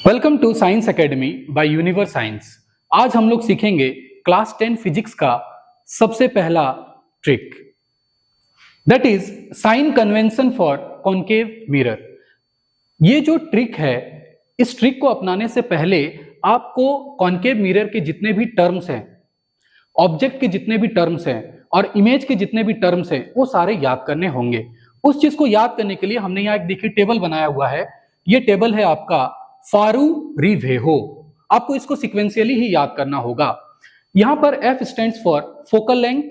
Welcome to science academy by universe science. आज हम लोग सीखेंगे क्लास 10 फिजिक्स का सबसे पहला trick, that is sine convention for concave mirror. ये जो ट्रिक है, इस ट्रिक को अपनाने से पहले आपको कॉन्केव मिरर के जितने भी टर्म्स हैं, ऑब्जेक्ट के जितने भी टर्म्स हैं और इमेज के जितने भी टर्म्स हैं, वो सारे याद करने होंगे। उस चीज को याद करने के लिए हमने यहाँ एक देखिए टेबल बनाया हुआ है। ये टेबल है आपका फारू-रिवेहो। आपको इसको सिक्वेंशियली ही याद करना होगा। यहां पर F stands for focal length,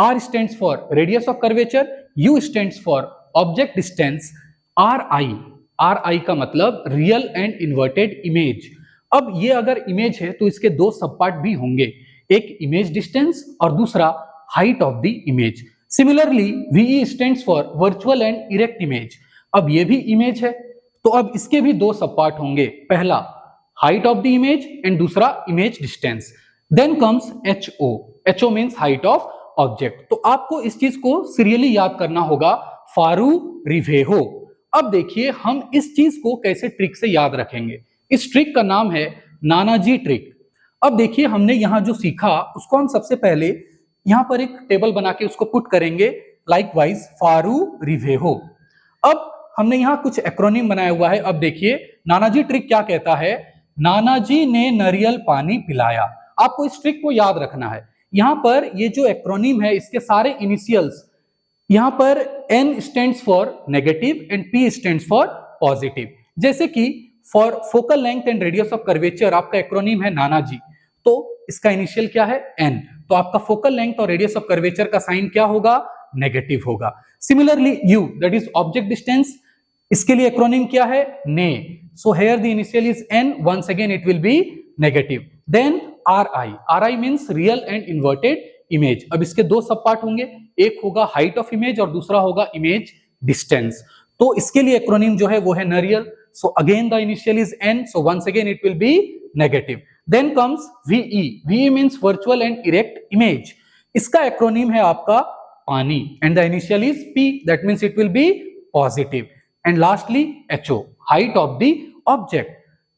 R stands for radius of curvature, U stands for object distance, RI का मतलब रियल एंड इन्वर्टेड इमेज। अब ये अगर इमेज है तो इसके दो सब पार्ट भी होंगे, एक इमेज डिस्टेंस और दूसरा height of the image. Similarly VE stands for virtual and erect image. अब ये भी इमेज है तो अब इसके भी दो सब पार्ट होंगे, पहला height of the image and दूसरा image distance. Then comes HO means height of object. तो आपको इस चीज को सीरियली याद करना होगा, फारू-रिवेहो। अब देखिए हम इस चीज को कैसे ट्रिक से याद रखेंगे। इस ट्रिक का नाम है नानाजी ट्रिक। अब देखिए हमने यहां जो सीखा उसको हम सबसे पहले यहां पर एक टेबल बना के उसको पुट करेंगे, लाइकवाइज फारू-रिवेहो। अब हमने यहां कुछ एक्रोनिम बनाया हुआ है। अब देखिए नानाजी ट्रिक क्या कहता है, नानाजी ने नारियल पानी पिलाया। आपको इस ट्रिक को याद रखना है। यहां पर ये जो एक्रोनिम है इसके सारे इनिशियल्स, यहां पर N stands for negative and P stands for positive. जैसे कि for focal length and radius of curvature आपका एक्रोनिम है नानाजी, तो इसका इनिशियल क्या है N, तो आपका फोकल लेंथ और रेडियस ऑफ कर्वेचर का साइन क्या होगा, नेगेटिव होगा। Similarly U that is object distance, इसके लिए एक्रोनिम क्या है, ने। So here the initial is N, once again it will be negative. Then RI means real and inverted image. अब इसके दो सब पार्ट होंगे, एक होगा हाइट ऑफ इमेज और दूसरा होगा इमेज डिस्टेंस। तो इसके लिए एक्रोनिम जो है वो है नारियल। So again the initial is N, so once again it will be negative. Then comes VE means virtual and erect image. इसका एक्रोनिम है आपका पानी and the initial is P, that means it will be positive. And lastly HO, height of the object.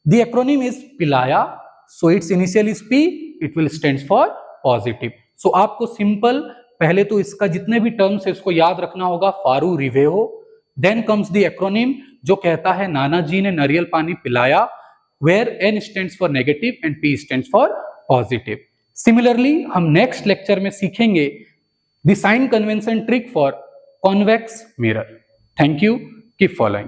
The acronym is पिलाया, so its initial is P, it will stands for positive. So आपको simple पहले तो इसका जितने भी terms है उसको याद रखना होगा, फारू-रिवेहो। Then comes the acronym जो कहता है नानाजी ने नारियल पानी पिलाया, where N stands for negative and P stands for positive. Similarly हम नेक्स्ट लेक्चर में सीखेंगे the sign convention trick for convex mirror. Thank you. Keep following.